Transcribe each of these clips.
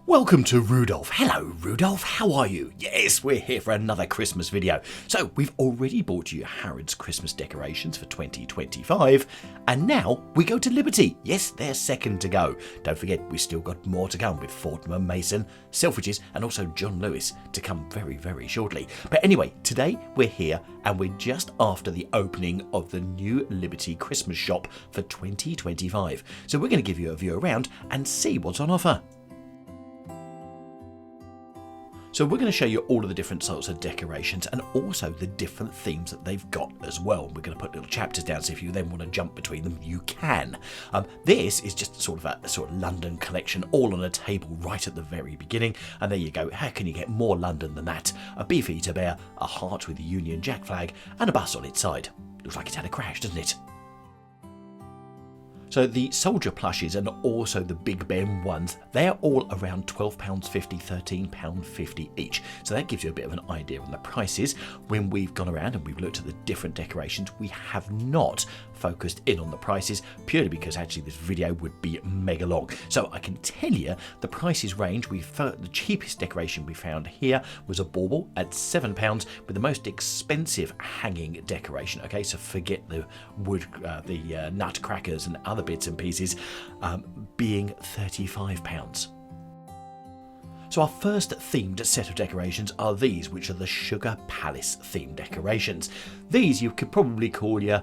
Welcome to Rudolph. Hello Rudolph, how are you? Yes, we're here for another Christmas video. So we've already bought you Harrods Christmas decorations for 2025 and now we go to Liberty. Yes, they're second to go. Don't forget we've still got more to come with Fortnum & Mason, Selfridges and also John Lewis to come very shortly. But anyway, today we're here and we're just after the opening of the new Liberty Christmas shop for 2025. So we're going to give you a view around and see what's on offer. So we're going to show you all of the different sorts of decorations and also the different themes that they've got as well. We're going to put little chapters down, so if you then want to jump between them, you can. This is just sort of a London collection, all on a table right at the very beginning. And there you go. How can you get more London than that? A Beefeater bear, a heart with the Union Jack flag, and a bus on its side. Looks like it's had a crash, doesn't it? So the soldier plushes and also the Big Ben ones, they're all around £12.50, £13.50 each. So that gives you a bit of an idea on the prices. When we've gone around and we've looked at the different decorations, we have not focused in on the prices purely because actually this video would be mega long. So I can tell you the prices range. The cheapest decoration we found here was a bauble at £7 with the most expensive hanging decoration. Okay, so forget the wood, the nutcrackers and other bits and pieces, being £35. So our first themed set of decorations are these, which are the Sugar Palace themed decorations. These you could probably call your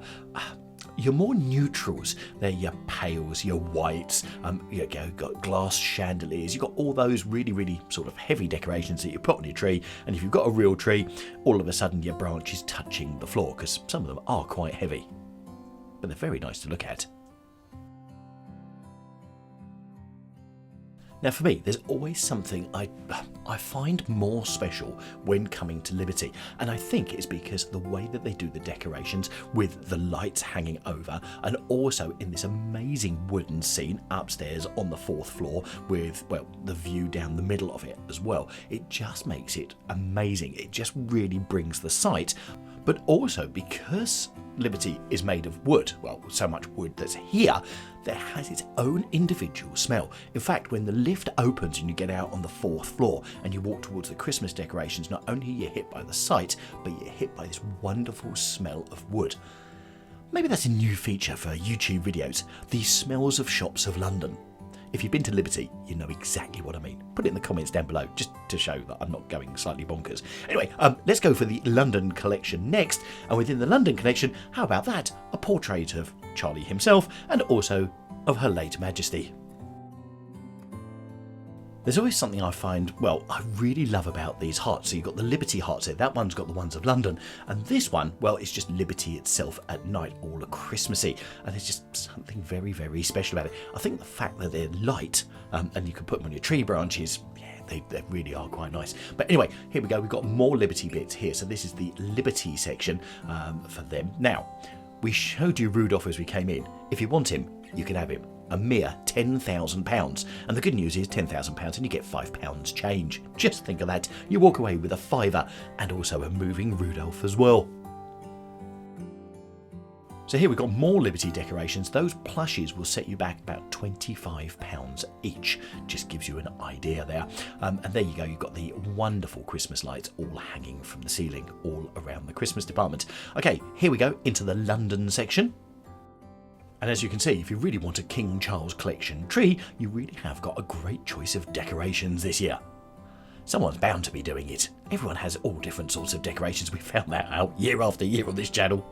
more neutrals. They're your pales, your whites, you've got glass chandeliers, you've got all those really sort of heavy decorations that you put on your tree, and if you've got a real tree, all of a sudden your branch is touching the floor, because some of them are quite heavy. But they're very nice to look at. Now for me, there's always something I find more special when coming to Liberty, and I think it's because the way that they do the decorations with the lights hanging over, and also in this amazing wooden scene upstairs on the 4th floor with, well, the view down the middle of it as well. It just makes it amazing. It just really brings the site. But also because Liberty is made of wood, well, so much wood that's here, that has its own individual smell. In fact, when the lift opens and you get out on the 4th floor and you walk towards the Christmas decorations, not only are you hit by the sight, but you're hit by this wonderful smell of wood. Maybe that's a new feature for YouTube videos, the smells of shops of London. If you've been to Liberty, you know exactly what I mean. Put it in the comments down below, just to show that I'm not going slightly bonkers. Anyway, let's go for the London collection next. And within the London collection, how about that? A portrait of Charlie himself and also of Her Late Majesty. There's always something I find, well, I really love about these hearts. So you've got the Liberty hearts here. That one's got the ones of London. And this one, well, it's just Liberty itself at night, all Christmassy. And there's just something very special about it. I think the fact that they're light and you can put them on your tree branches, yeah, they really are quite nice. But anyway, here we go. We've got more Liberty bits here. So this is the Liberty section for them. Now, we showed you Rudolph as we came in. If you want him, you can have him. A mere £10,000. And the good news is £10,000 and you get £5 change. Just think of that. You walk away with a fiver and also a moving Rudolph as well. So here we've got more Liberty decorations. Those plushes will set you back about £25 each. Just gives you an idea there. And there you go. You've got the wonderful Christmas lights all hanging from the ceiling all around the Christmas department. Okay, here we go into the London section. And as you can see, if you really want a King Charles collection tree, you really have got a great choice of decorations this year. Someone's bound to be doing it. Everyone has all different sorts of decorations. We found that out year after year on this channel.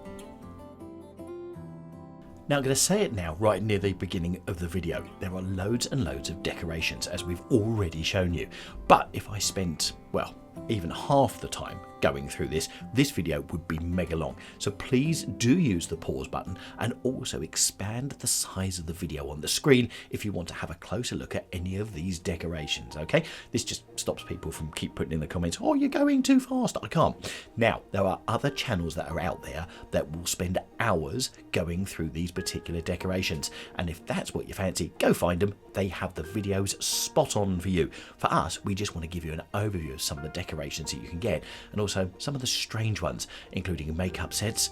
Now I'm going to say it now right near the beginning of the video. There are loads and loads of decorations as we've already shown you. But if I spent, well, even half the time going through this video would be mega long. So please do use the pause button and also expand the size of the video on the screen if you want to have a closer look at any of these decorations, okay? This just stops people from keep putting in the comments, oh, you're going too fast. I can't. Now, there are other channels that are out there that will spend hours going through these particular decorations. And if that's what you fancy, go find them. They have the videos spot on for you. For us, we just want to give you an overview of some of the decorations that you can get, and also some of the strange ones, including makeup sets,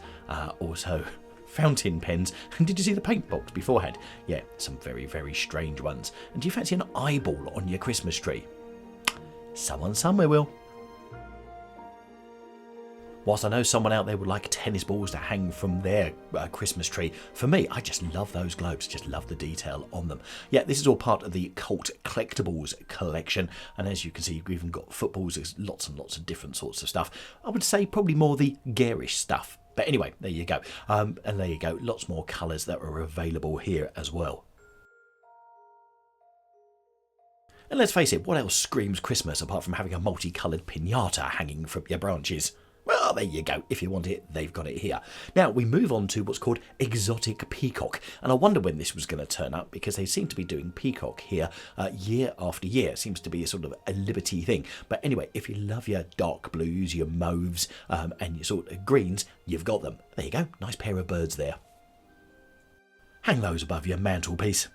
also fountain pens, and did you see the paint box beforehand? Yeah, some very, very strange ones. And do you fancy an eyeball on your Christmas tree? Someone somewhere will. Whilst I know someone out there would like tennis balls to hang from their Christmas tree, for me, I just love those globes, just love the detail on them. Yeah, this is all part of the Cult Collectables collection, and as you can see, you've even got footballs, there's lots and lots of different sorts of stuff. I would say probably more the garish stuff. But anyway, there you go. And there you go, lots more colours that are available here as well. And let's face it, what else screams Christmas apart from having a multicoloured piñata hanging from your branches? Well, there you go. If you want it, they've got it here. Now, we move on to what's called Exotic Peacock. And I wonder when this was going to turn up, because they seem to be doing Peacock here year after year. It seems to be a sort of a Liberty thing. But anyway, if you love your dark blues, your mauves, and your sort of greens, you've got them. There you go. Nice pair of birds there. Hang those above your mantelpiece.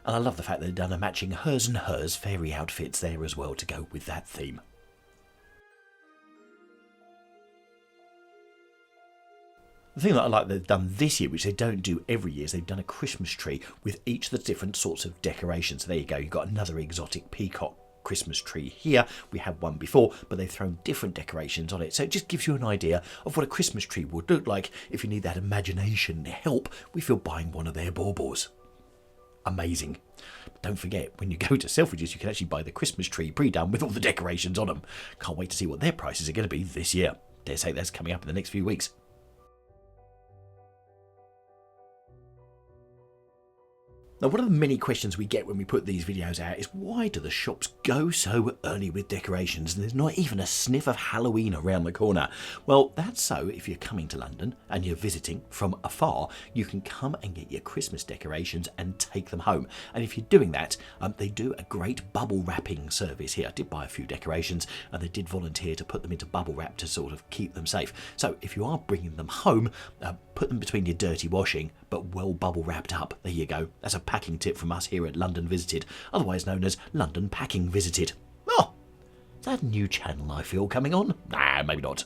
And I love the fact they've done a matching hers and hers fairy outfits there as well to go with that theme. The thing that I like they've done this year, which they don't do every year, is they've done a Christmas tree with each of the different sorts of decorations. So there you go, you've got another Exotic Peacock Christmas tree here. We had one before, but they've thrown different decorations on it. So it just gives you an idea of what a Christmas tree would look like if you need that imagination help. We feel buying one of their baubles. Amazing. But don't forget, when you go to Selfridges, you can actually buy the Christmas tree pre-done with all the decorations on them. Can't wait to see what their prices are going to be this year. Dare say that's coming up in the next few weeks. Now, one of the many questions we get when we put these videos out is, why do the shops go so early with decorations and there's not even a sniff of Halloween around the corner? Well, that's so if you're coming to London and you're visiting from afar, you can come and get your Christmas decorations and take them home. And if you're doing that, they do a great bubble wrapping service here. I did buy a few decorations and they did volunteer to put them into bubble wrap to sort of keep them safe. So if you are bringing them home, put them between your dirty washing, but well bubble wrapped up. There you go. That's a packing tip from us here at London Visited, otherwise known as London Packing Visited. Oh, is that a new channel I feel coming on? Nah, maybe not.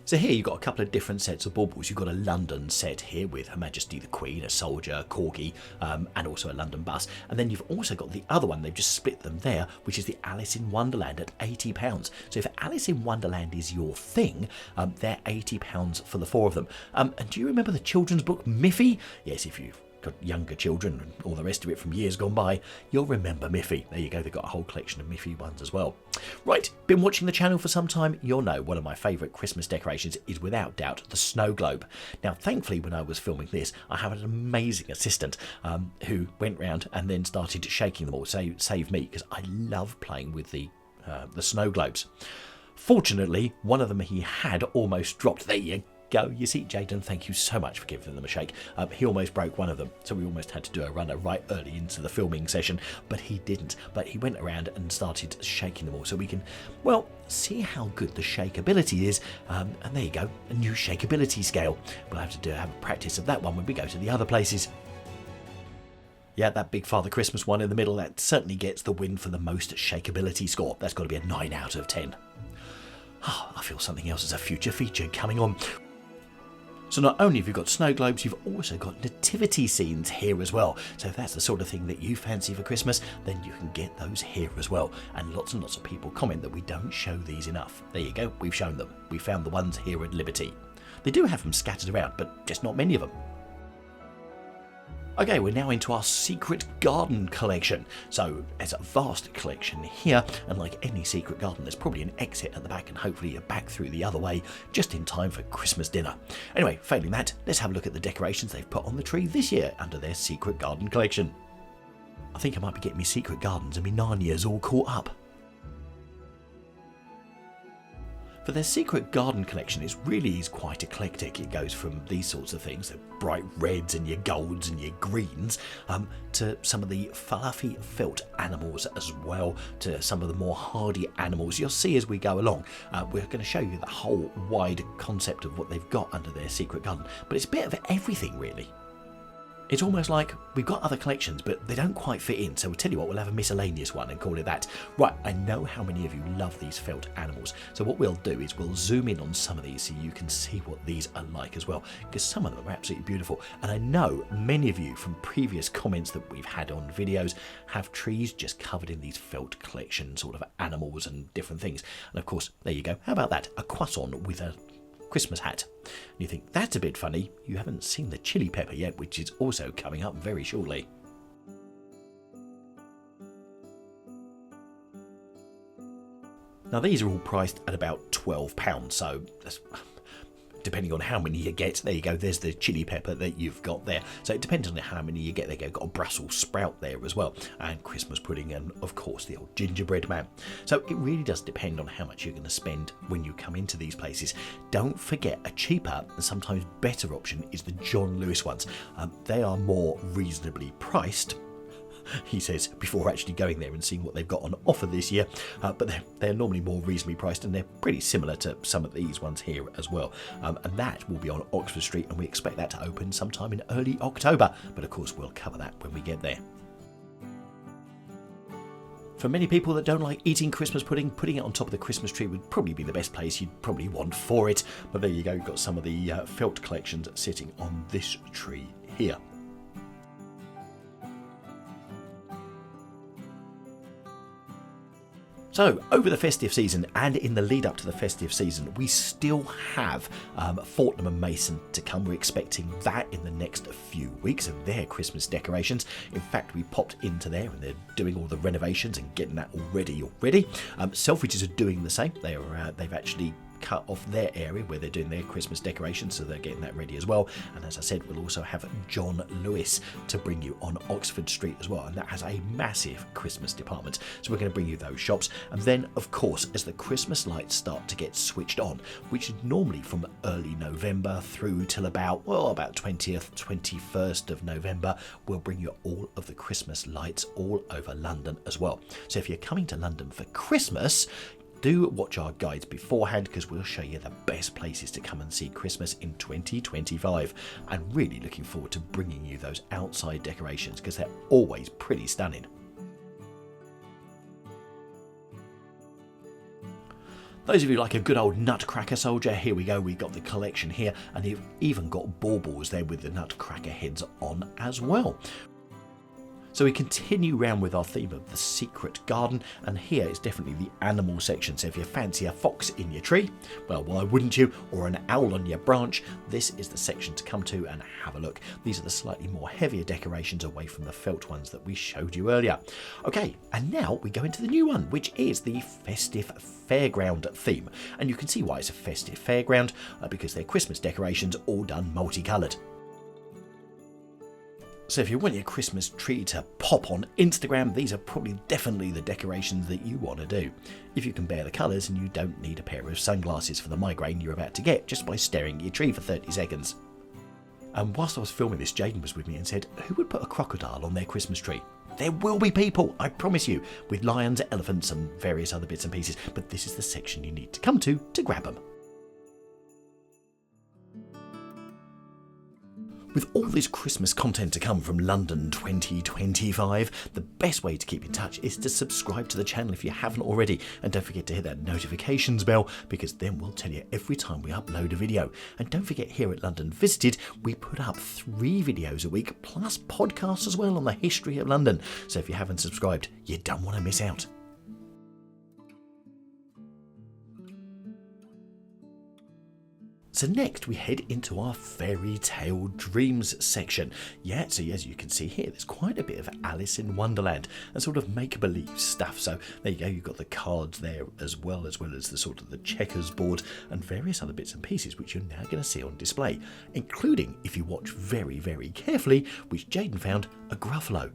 So here you've got a couple of different sets of baubles. You've got a London set here with Her Majesty the Queen, a soldier, a corgi, and also a London bus. And then you've also got the other one, they've just split them there, which is the Alice in Wonderland at £80. So if Alice in Wonderland is your thing, they're £80 for the four of them. And do you remember the children's book Miffy? Yes, if you've got younger children and all the rest of it from years gone by, you'll remember Miffy. There you go, they've got a whole collection of Miffy ones as well. Right, been watching the channel for some time, you'll know one of my favourite Christmas decorations is without doubt the snow globe. Now thankfully when I was filming this, I have an amazing assistant who went round and then started shaking them all, save me, because I love playing with the snow globes. Fortunately, one of them he had almost dropped. There you go. You see, Jaden, thank you so much for giving them a shake. He almost broke one of them, so we almost had to do a runner right early into the filming session, but he didn't. But he went around and started shaking them all, so we can, well, see how good the shakeability is. And there you go, a new shakeability scale. We'll have to have a practice of that one when we go to the other places. Yeah, that big Father Christmas one in the middle, that certainly gets the win for the most shakeability score. That's got to be a 9 out of 10. Oh, I feel something else as a future feature coming on. So not only have you got snow globes, you've also got nativity scenes here as well. So if that's the sort of thing that you fancy for Christmas, then you can get those here as well. And lots of people comment that we don't show these enough. There you go, we've shown them. We found the ones here at Liberty. They do have them scattered around, but just not many of them. Okay, we're now into our secret garden collection. So there's a vast collection here, and like any secret garden, there's probably an exit at the back, and hopefully you're back through the other way just in time for Christmas dinner. Anyway, failing that, let's have a look at the decorations they've put on the tree this year under their secret garden collection. I think I might be getting me secret gardens and me Narnias all caught up. For their secret garden collection, it really is quite eclectic. It goes from these sorts of things, the bright reds and your golds and your greens, to some of the fluffy felt animals as well, to some of the more hardy animals. You'll see as we go along. We're going to show you the whole wide concept of what they've got under their secret garden, but it's a bit of everything really. It's almost like we've got other collections, but they don't quite fit in. So we'll tell you what, we'll have a miscellaneous one and call it that. Right, I know how many of you love these felt animals. So what we'll do is we'll zoom in on some of these so you can see what these are like as well, because some of them are absolutely beautiful. And I know many of you from previous comments that we've had on videos have trees just covered in these felt collection sort of animals and different things. And of course, there you go. How about that? A croissant with a Christmas hat. And you think that's a bit funny, you haven't seen the chili pepper yet, which is also coming up very shortly. Now these are all priced at about £12, so that's depending on how many you get. There you go, there's the chili pepper that you've got there. So it depends on how many you get. There you go, got a Brussels sprout there as well, and Christmas pudding, and of course the old gingerbread man. So it really does depend on how much you're going to spend when you come into these places. Don't forget, a cheaper and sometimes better option is the John Lewis ones. They are more reasonably priced, he says, before actually going there and seeing what they've got on offer this year, but they're normally more reasonably priced, and they're pretty similar to some of these ones here as well. And that will be on Oxford Street, and we expect that to open sometime in early October, but of course we'll cover that when we get there. For many people that don't like eating Christmas pudding, putting it on top of the Christmas tree would probably be the best place you'd probably want for it. But there you go, you've got some of the felt collections sitting on this tree here. So, over the festive season and in the lead up to the festive season, we still have Fortnum and Mason to come. We're expecting that in the next few weeks of their Christmas decorations. In fact, we popped into there and they're doing all the renovations and getting that all ready already. Selfridges are doing the same. They've actually cut off their area where they're doing their Christmas decorations, so they're getting that ready as well. And as I said, we'll also have John Lewis to bring you on Oxford Street as well, and that has a massive Christmas department, so we're going to bring you those shops. And then of course, as the Christmas lights start to get switched on, which is normally from early November through till about 20th 21st of November, we'll bring you all of the Christmas lights all over London as well. So if you're coming to London for Christmas, do watch our guides beforehand, because we'll show you the best places to come and see Christmas in 2025. I'm really looking forward to bringing you those outside decorations, because they're always pretty stunning. Those of you like a good old Nutcracker soldier, here we go, we've got the collection here, and you've even got baubles there with the Nutcracker heads on as well. So we continue round with our theme of the secret garden, and here is definitely the animal section. So if you fancy a fox in your tree, well, why wouldn't you? Or an owl on your branch, this is the section to come to and have a look. These are the slightly more heavier decorations away from the felt ones that we showed you earlier. Okay, and now we go into the new one, which is the Festive Fairground theme. And you can see why it's a Festive Fairground, because they're Christmas decorations all done multicoloured. So if you want your Christmas tree to pop on Instagram, these are probably definitely the decorations that you want to do. If you can bear the colours, and you don't need a pair of sunglasses for the migraine you're about to get just by staring at your tree for 30 seconds. And whilst I was filming this, Jaden was with me and said, who would put a crocodile on their Christmas tree? There will be people, I promise you, with lions, elephants and various other bits and pieces, but this is the section you need to come to grab them. With all this Christmas content to come from London 2025, the best way to keep in touch is to subscribe to the channel if you haven't already, and don't forget to hit that notifications bell, because then we'll tell you every time we upload a video. And don't forget, here at London Visited, we put up 3 videos a week, plus podcasts as well on the history of London. So if you haven't subscribed, you don't want to miss out. So next we head into our Fairytale Dreams section. Yeah, so as you can see here, there's quite a bit of Alice in Wonderland and sort of make-believe stuff. So there you go, you've got the cards there as well as the sort of the checkers board and various other bits and pieces which you're now going to see on display, including, if you watch very, very carefully, which Jaden found, a Gruffalo.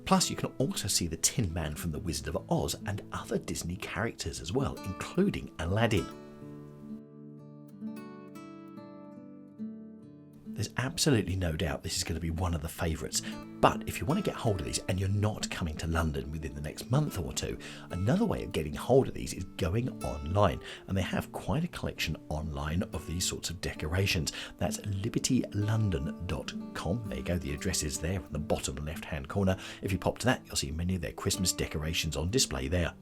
Plus, you can also see the Tin Man from The Wizard of Oz and other Disney characters as well, including Aladdin. there's absolutely no doubt this is going to be one of the favourites. But if you want to get hold of these and you're not coming to London within the next month or two, another way of getting hold of these is going online. And they have quite a collection online of these sorts of decorations. That's libertylondon.com. There you go, the address is there in the bottom left hand corner. If you pop to that, you'll see many of their Christmas decorations on display there.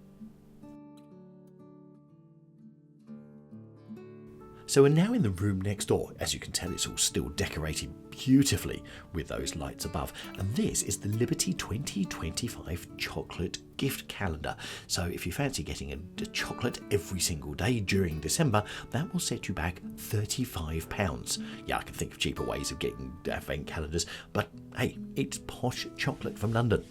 So we're now in the room next door. As you can tell, it's all still decorated beautifully with those lights above. And this is the Liberty 2025 chocolate gift calendar. So if you fancy getting a chocolate every single day during December, that will set you back £35. Yeah, I can think of cheaper ways of getting advent calendars, but hey, it's posh chocolate from London.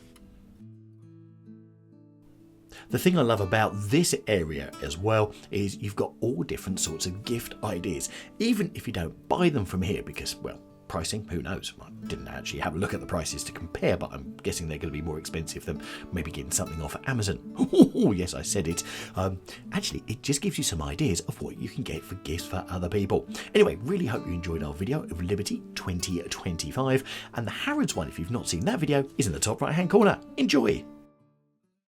The thing I love about this area as well is you've got all different sorts of gift ideas, even if you don't buy them from here because, well, pricing, who knows? I didn't actually have a look at the prices to compare, but I'm guessing they're going to be more expensive than maybe getting something off Amazon. Oh, yes, I said it. Actually, it just gives you some ideas of what you can get for gifts for other people. Anyway, really hope you enjoyed our video of Liberty 2025, and the Harrods one, if you've not seen that video, is in the top right-hand corner. Enjoy!